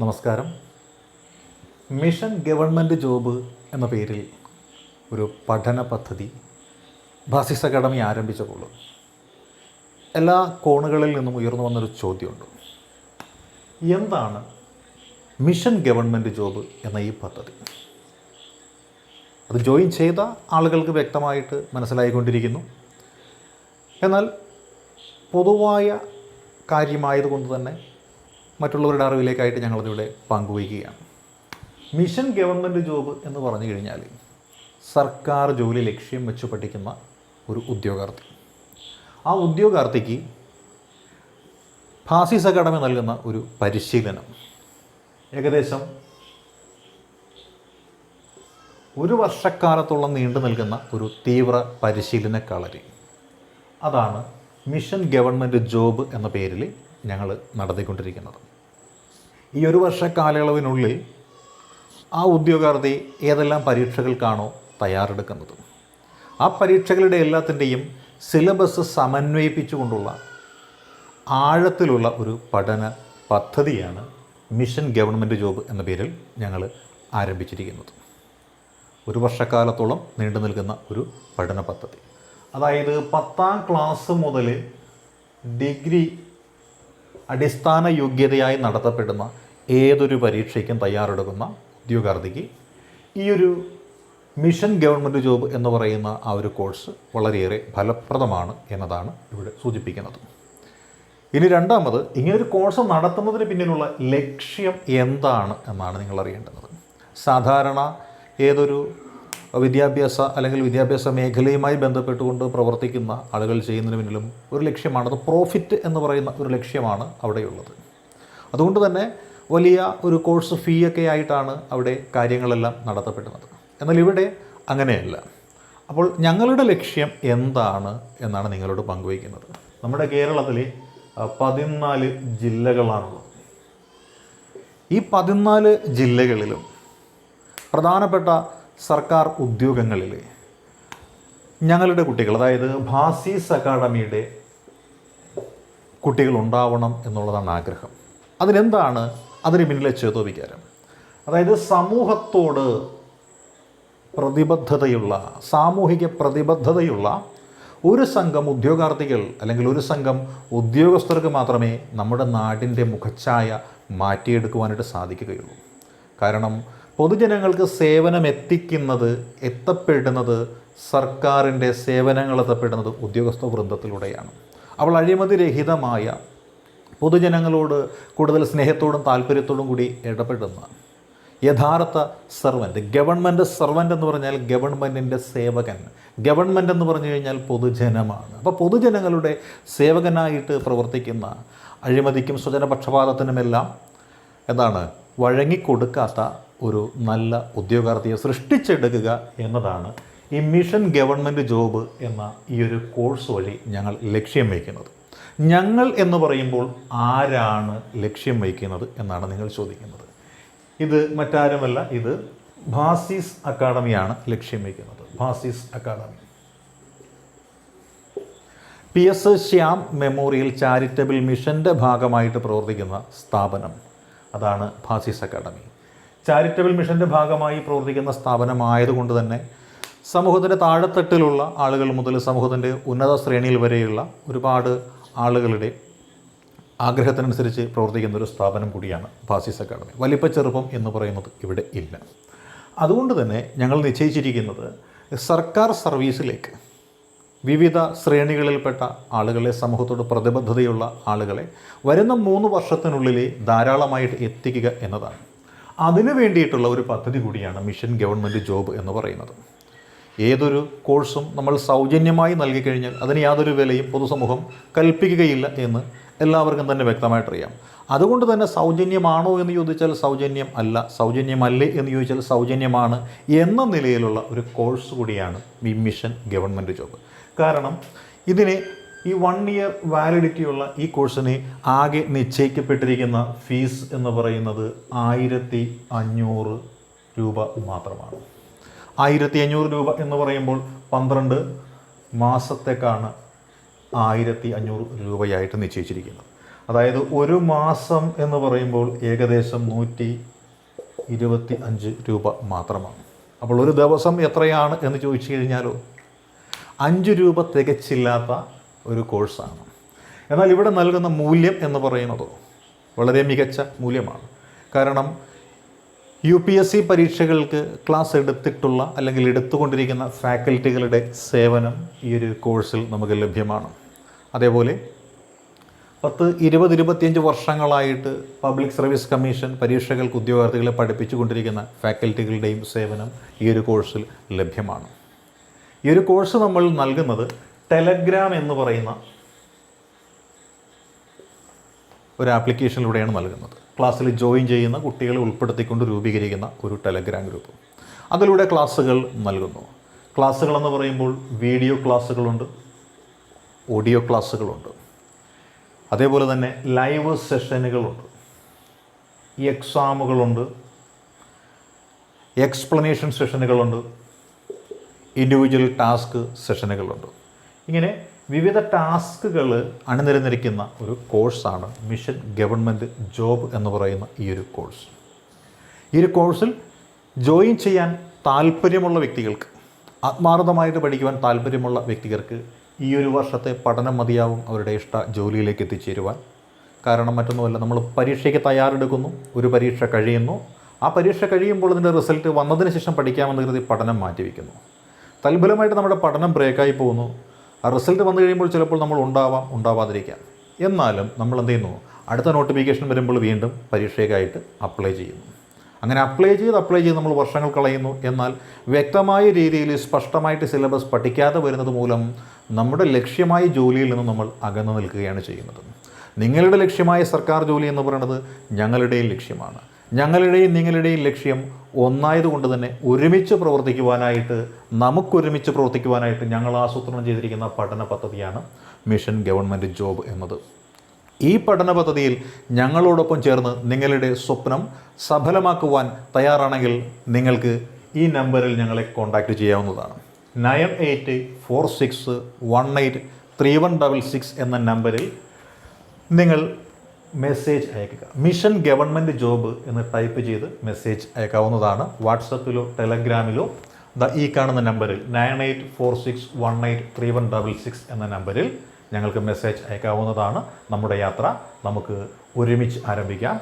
നമസ്കാരം. Mission government job എന്ന പേരിൽ ഒരു പഠന പദ്ധതി ഭാസിസ് അക്കാഡമി ആരംഭിച്ചപ്പോൾ എല്ലാ കോണുകളിൽ നിന്നും ഉയർന്നു വന്നൊരു ചോദ്യമുണ്ട്. എന്താണ് മിഷൻ ഗവൺമെൻറ് ജോബ് എന്ന ഈ പദ്ധതി? അത് ജോയിൻ ചെയ്ത ആളുകൾക്ക് വ്യക്തമായിട്ട് മനസ്സിലായിക്കൊണ്ടിരിക്കുന്നു. എന്നാൽ പൊതുവായ കാര്യമായതുകൊണ്ട് തന്നെ മറ്റുള്ളവരുടെ അറിവിലേക്കായിട്ട് ഞങ്ങളതിവിടെ പങ്കുവയ്ക്കുകയാണ്. മിഷൻ ഗവൺമെൻറ് ജോബ് എന്ന് പറഞ്ഞു കഴിഞ്ഞാൽ സർക്കാർ ജോലി ലക്ഷ്യം വെച്ച് പഠിക്കുന്ന ഒരു ഉദ്യോഗാർത്ഥി. ആ ഉദ്യോഗാർത്ഥിക്ക് ഭാസിസ് അക്കാഡമി നൽകുന്ന ഒരു പരിശീലനം ഏകദേശം ഒരു വർഷക്കാലത്തോളം നീണ്ടു നിൽക്കുന്ന ഒരു തീവ്ര പരിശീലന കളരി. അതാണ് മിഷൻ ഗവൺമെൻറ് ജോബ് എന്ന പേരിൽ ഞങ്ങൾ നടത്തിക്കൊണ്ടിരിക്കുന്നത്. ഈ ഒരു വർഷ കാലയളവിനുള്ളിൽ ആ ഉദ്യോഗാർത്ഥി ഏതെല്ലാം പരീക്ഷകൾക്കാണോ തയ്യാറെടുക്കുന്നത്, ആ പരീക്ഷകളുടെ എല്ലാത്തിൻ്റെയും സിലബസ് സമന്വയിപ്പിച്ചുകൊണ്ടുള്ള ആഴത്തിലുള്ള ഒരു പഠന പദ്ധതിയാണ് മിഷൻ ഗവൺമെൻറ് ജോബ് എന്ന പേരിൽ ഞങ്ങൾ ആരംഭിച്ചിരിക്കുന്നത്. ഒരു വർഷക്കാലത്തോളം നീണ്ടു നിൽക്കുന്ന ഒരു പഠന പദ്ധതി. അതായത് 10ാം ക്ലാസ് മുതൽ ഡിഗ്രി അടിസ്ഥാന യോഗ്യതയായി നടത്തപ്പെടുന്ന ഏതൊരു പരീക്ഷയ്ക്കും തയ്യാറെടുക്കുന്ന ഉദ്യോഗാർത്ഥിക്ക് ഈ ഒരു മിഷൻ ഗവൺമെൻറ് ജോബ് എന്ന് പറയുന്ന ആ ഒരു കോഴ്സ് വളരെയേറെ ഫലപ്രദമാണ് എന്നതാണ് ഇവിടെ സൂചിപ്പിക്കുന്നത്. ഇനി രണ്ടാമത്, ഇങ്ങനൊരു കോഴ്സ് നടത്തുന്നതിന് പിന്നിലുള്ള ലക്ഷ്യം എന്താണ് എന്നാണ് നിങ്ങൾ അറിയേണ്ടത്. സാധാരണ ഏതൊരു വിദ്യാഭ്യാസ മേഖലയുമായി ബന്ധപ്പെട്ടുകൊണ്ട് പ്രവർത്തിക്കുന്ന ആളുകൾ ചെയ്യുന്നതിന് പിന്നിലും ഒരു ലക്ഷ്യമാണ്. അത് പ്രോഫിറ്റ് എന്ന് പറയുന്ന ഒരു ലക്ഷ്യമാണ് അവിടെയുള്ളത്. അതുകൊണ്ട് തന്നെ വലിയ ഒരു കോഴ്സ് ഫീ ഒക്കെ ആയിട്ടാണ് അവിടെ കാര്യങ്ങളെല്ലാം നടത്തപ്പെടുന്നത്. എന്നാൽ ഇവിടെ അങ്ങനെയല്ല. അപ്പോൾ ഞങ്ങളുടെ ലക്ഷ്യം എന്താണ് എന്നാണ് നിങ്ങളോട് പങ്കുവയ്ക്കുന്നത്. നമ്മുടെ കേരളത്തിൽ 14 ജില്ലകളാണുള്ളത്. ഈ 14 ജില്ലകളിലും പ്രധാനപ്പെട്ട സർക്കാർ ഉദ്യോഗങ്ങളിൽ ഞങ്ങളുടെ കുട്ടികൾ, അതായത് ഭാസിസ് അക്കാഡമിയുടെ കുട്ടികൾ ഉണ്ടാവണം എന്നുള്ളതാണ് ആഗ്രഹം. അതിനെന്താണ് അതിന് പിന്നിലെ ചേതോവികാരം? അതായത് സമൂഹത്തോട് സാമൂഹിക പ്രതിബദ്ധതയുള്ള ഒരു സംഘം ഉദ്യോഗാർത്ഥികൾ അല്ലെങ്കിൽ ഒരു സംഘം ഉദ്യോഗസ്ഥർക്ക് മാത്രമേ നമ്മുടെ നാടിൻ്റെ മുഖച്ഛായ മാറ്റിയെടുക്കുവാനായിട്ട് സാധിക്കുകയുള്ളൂ. കാരണം പൊതുജനങ്ങൾക്ക് സേവനം എത്തപ്പെടുന്നത് സർക്കാരിൻ്റെ സേവനങ്ങൾ എത്തപ്പെടുന്നത് ഉദ്യോഗസ്ഥ വൃന്ദത്തിലൂടെയാണ്. അവൾ അഴിമതിരഹിതമായ പൊതുജനങ്ങളോട് കൂടുതൽ സ്നേഹത്തോടും താല്പര്യത്തോടും കൂടി ഇടപെടുന്ന യഥാർത്ഥ സർവൻ്റ്. ഗവൺമെൻറ് സർവൻ്റ് എന്ന് പറഞ്ഞാൽ ഗവൺമെൻറ്റിൻ്റെ സേവകൻ. ഗവൺമെൻറ് എന്ന് പറഞ്ഞു കഴിഞ്ഞാൽ പൊതുജനമാണ്. അപ്പോൾ പൊതുജനങ്ങളുടെ സേവകനായിട്ട് പ്രവർത്തിക്കുന്ന, അഴിമതിക്കും സ്വജനപക്ഷപാതത്തിനുമെല്ലാം വഴങ്ങിക്കൊടുക്കാത്ത ഒരു നല്ല ഉദ്യോഗാർത്ഥിയെ സൃഷ്ടിച്ചെടുക്കുക എന്നതാണ് ഈ മിഷൻ ഗവൺമെൻറ് ജോബ് എന്ന ഈ ഒരു കോഴ്സ് വഴി ഞങ്ങൾ ലക്ഷ്യം വയ്ക്കുന്നത്. ഞങ്ങൾ എന്ന് പറയുമ്പോൾ ആരാണ് ലക്ഷ്യം വയ്ക്കുന്നത് എന്നാണ് നിങ്ങൾ ചോദിക്കുന്നത്. ഇത് മറ്റാരുമല്ല, ഇത് ഭാസിസ് അക്കാഡമിയാണ് ലക്ഷ്യം വയ്ക്കുന്നത്. Bhasis academy PS Shyam memorial charitable മിഷൻ്റെ ഭാഗമായിട്ട് പ്രവർത്തിക്കുന്ന സ്ഥാപനം. അതാണ് ഭാസിസ് അക്കാഡമി. ചാരിറ്റബിൾ മിഷൻ്റെ ഭാഗമായി പ്രവർത്തിക്കുന്ന സ്ഥാപനമായതുകൊണ്ട് തന്നെ സമൂഹത്തിൻ്റെ താഴെത്തട്ടിലുള്ള ആളുകൾ മുതൽ സമൂഹത്തിൻ്റെ ഉന്നത ശ്രേണിയിൽ വരെയുള്ള ഒരുപാട് ആളുകളുടെ ആഗ്രഹത്തിനനുസരിച്ച് പ്രവർത്തിക്കുന്ന ഒരു സ്ഥാപനം കൂടിയാണ് ഭാസിസ് അക്കാഡമി. വലിപ്പ ചെറുപ്പം എന്ന് പറയുന്നത് ഇവിടെ ഇല്ല. അതുകൊണ്ട് തന്നെ ഞങ്ങൾ നിശ്ചയിച്ചിരിക്കുന്നത് സർക്കാർ സർവീസിലേക്ക് വിവിധ ശ്രേണികളിൽപ്പെട്ട ആളുകളെ, സമൂഹത്തോട് പ്രതിബദ്ധതയുള്ള ആളുകളെ വരുന്ന 3 വർഷത്തിനുള്ളിൽ ധാരാളമായിട്ട് എത്തിക്കുക എന്നതാണ്. അതിനു വേണ്ടിയിട്ടുള്ള ഒരു പദ്ധതി കൂടിയാണ് മിഷൻ ഗവൺമെൻറ് ജോബ് എന്ന് പറയുന്നത്. ഏതൊരു കോഴ്സും നമ്മൾ സൗജന്യമായി നൽകിക്കഴിഞ്ഞാൽ അതിന് യാതൊരു വിലയും പൊതുസമൂഹം കൽപ്പിക്കുകയില്ല എന്ന് എല്ലാവർക്കും തന്നെ വ്യക്തമായിട്ടറിയാം. അതുകൊണ്ട് തന്നെ സൗജന്യമാണോ എന്ന് ചോദിച്ചാൽ സൗജന്യം അല്ല, സൗജന്യമല്ലേ എന്ന് ചോദിച്ചാൽ സൗജന്യമാണ് എന്ന നിലയിലുള്ള ഒരു കോഴ്സ് കൂടിയാണ് ഈ മിഷൻ ഗവൺമെൻറ് ജോബ്. കാരണം ഇതിന് ഈ 1 ഇയർ വാലിഡിറ്റിയുള്ള ഈ കോഴ്സിന് ആകെ നിശ്ചയിക്കപ്പെട്ടിരിക്കുന്ന ഫീസ് എന്ന് പറയുന്നത് 1500 രൂപ മാത്രമാണ്. 1500 രൂപ എന്ന് പറയുമ്പോൾ 12 മാസത്തേക്കാണ് 1500 രൂപയായിട്ട് നിശ്ചയിച്ചിരിക്കുന്നത്. അതായത് ഒരു മാസം എന്ന് പറയുമ്പോൾ ഏകദേശം 125 രൂപ മാത്രമാണ്. അപ്പോൾ ഒരു ദിവസം എത്രയാണ് എന്ന് ചോദിച്ചു കഴിഞ്ഞാലോ 5 രൂപ തികച്ചില്ലാത്ത ഒരു കോഴ്സാണ്. എന്നാൽ ഇവിടെ നൽകുന്ന മൂല്യം എന്ന് പറയുന്നത് വളരെ മികച്ച മൂല്യമാണ്. കാരണം UPSC പരീക്ഷകൾക്ക് ക്ലാസ് എടുത്തിട്ടുള്ള അല്ലെങ്കിൽ എടുത്തുകൊണ്ടിരിക്കുന്ന ഫാക്കൽറ്റികളുടെ സേവനം ഈ ഒരു കോഴ്സിൽ നമുക്ക് ലഭ്യമാണ്. അതേപോലെ 10-20-25 വർഷങ്ങളായിട്ട് പബ്ലിക് സർവീസ് കമ്മീഷൻ പരീക്ഷകൾക്ക് ഉദ്യോഗാർത്ഥികളെ പഠിപ്പിച്ചു കൊണ്ടിരിക്കുന്ന ഫാക്കൽറ്റികളുടെയും സേവനം ഈ ഒരു കോഴ്സിൽ ലഭ്യമാണ്. ഈ ഒരു കോഴ്സ് നമ്മൾ നൽകുന്നത് ടെലഗ്രാം എന്ന് പറയുന്ന ഒരു ആപ്ലിക്കേഷനിലൂടെയാണ് നൽകുന്നത്. ക്ലാസ്സിൽ ജോയിൻ ചെയ്യുന്ന കുട്ടികളെ ഉൾപ്പെടുത്തിക്കൊണ്ട് രൂപീകരിക്കുന്ന ഒരു ടെലഗ്രാം ഗ്രൂപ്പ്. അതിലൂടെ ക്ലാസ്സുകൾ നൽകുന്നു. ക്ലാസ്സുകളെന്ന് പറയുമ്പോൾ വീഡിയോ ക്ലാസ്സുകളുണ്ട്, ഓഡിയോ ക്ലാസ്സുകളുണ്ട്, അതേപോലെ തന്നെ ലൈവ് സെഷനുകളുണ്ട്, എക്സാമുകളുണ്ട്, എക്സ്പ്ലനേഷൻ സെഷനുകളുണ്ട്, ഇൻഡിവിജ്വൽ ടാസ്ക് സെഷനുകളുണ്ട്. ഇങ്ങനെ വിവിധ ടാസ്കുകൾ അണിനിരന്നിരിക്കുന്ന ഒരു കോഴ്സാണ് മിഷൻ ഗവൺമെൻറ് ജോബ് എന്ന് പറയുന്ന ഈ ഒരു കോഴ്സ്. ഈ ഒരു കോഴ്സിൽ ജോയിൻ ചെയ്യാൻ താല്പര്യമുള്ള വ്യക്തികൾക്ക്, ആത്മാർത്ഥമായിട്ട് പഠിക്കുവാൻ താല്പര്യമുള്ള വ്യക്തികൾക്ക് ഈ ഒരു വർഷത്തെ പഠനം മതിയാവും അവരുടെ ഇഷ്ട ജോലിയിലേക്ക് എത്തിച്ചേരുവാൻ. കാരണം മറ്റൊന്നുമല്ല, നമ്മൾ പരീക്ഷയ്ക്ക് തയ്യാറെടുക്കുന്നു, ഒരു പരീക്ഷ കഴിയുന്നു, ആ പരീക്ഷ കഴിയുമ്പോൾ അതിൻ്റെ റിസൾട്ട് വന്നതിന് ശേഷം പഠിക്കാമെന്ന് കരുതി പഠനം മാറ്റിവെക്കുന്നു. തൽഫലമായിട്ട് നമ്മുടെ പഠനം ബ്രേക്കായി പോകുന്നു. ആ റിസൾട്ട് വന്നു കഴിയുമ്പോൾ ചിലപ്പോൾ നമ്മൾ ഉണ്ടാവാതിരിക്കാം. എന്നാലും നമ്മൾ എന്ത് ചെയ്യുന്നു, അടുത്ത നോട്ടിഫിക്കേഷൻ വരുമ്പോൾ വീണ്ടും പരീക്ഷയ്ക്കായിട്ട് അപ്ലൈ ചെയ്യുന്നു. അങ്ങനെ അപ്ലൈ ചെയ്ത് നമ്മൾ വർഷങ്ങൾ കളയുന്നു. എന്നാൽ വ്യക്തമായ രീതിയിൽ സ്പഷ്ടമായിട്ട് സിലബസ് പഠിക്കാതെ വരുന്നത് മൂലം നമ്മുടെ ലക്ഷ്യമായ ജോലിയിൽ നിന്ന് നമ്മൾ അകന്നു നിൽക്കുകയാണ് ചെയ്യുന്നത്. നിങ്ങളുടെ ലക്ഷ്യമായ സർക്കാർ ജോലി എന്ന് പറയുന്നത് ഞങ്ങളുടെയും ലക്ഷ്യമാണ്. ഞങ്ങളുടെയും നിങ്ങളുടെയും ലക്ഷ്യം ഒന്നായതുകൊണ്ട് തന്നെ ഒരുമിച്ച് പ്രവർത്തിക്കുവാനായിട്ട് ഞങ്ങൾ ആസൂത്രണം ചെയ്തിരിക്കുന്ന പഠന പദ്ധതിയാണ് മിഷൻ ഗവൺമെൻറ് ജോബ് എന്നത്. ഈ പഠന പദ്ധതിയിൽ ഞങ്ങളോടൊപ്പം ചേർന്ന് നിങ്ങളുടെ സ്വപ്നം സഫലമാക്കുവാൻ തയ്യാറാണെങ്കിൽ നിങ്ങൾക്ക് ഈ നമ്പറിൽ ഞങ്ങളെ കോൺടാക്റ്റ് ചെയ്യാവുന്നതാണ്. 9846183166 എന്ന നമ്പറിൽ നിങ്ങൾ മെസ്സേജ് അയക്കുക. മിഷൻ ഗവൺമെൻറ് ജോബ് എന്ന് ടൈപ്പ് ചെയ്ത് മെസ്സേജ് അയക്കാവുന്നതാണ്. വാട്സപ്പിലോ ടെലഗ്രാമിലോ ഈ കാണുന്ന നമ്പറിൽ 9846183166 എന്ന നമ്പറിൽ ഞങ്ങൾക്ക് മെസ്സേജ് അയക്കാവുന്നതാണ്. നമ്മുടെ യാത്ര നമുക്ക് ഒരുമിച്ച് ആരംഭിക്കാം.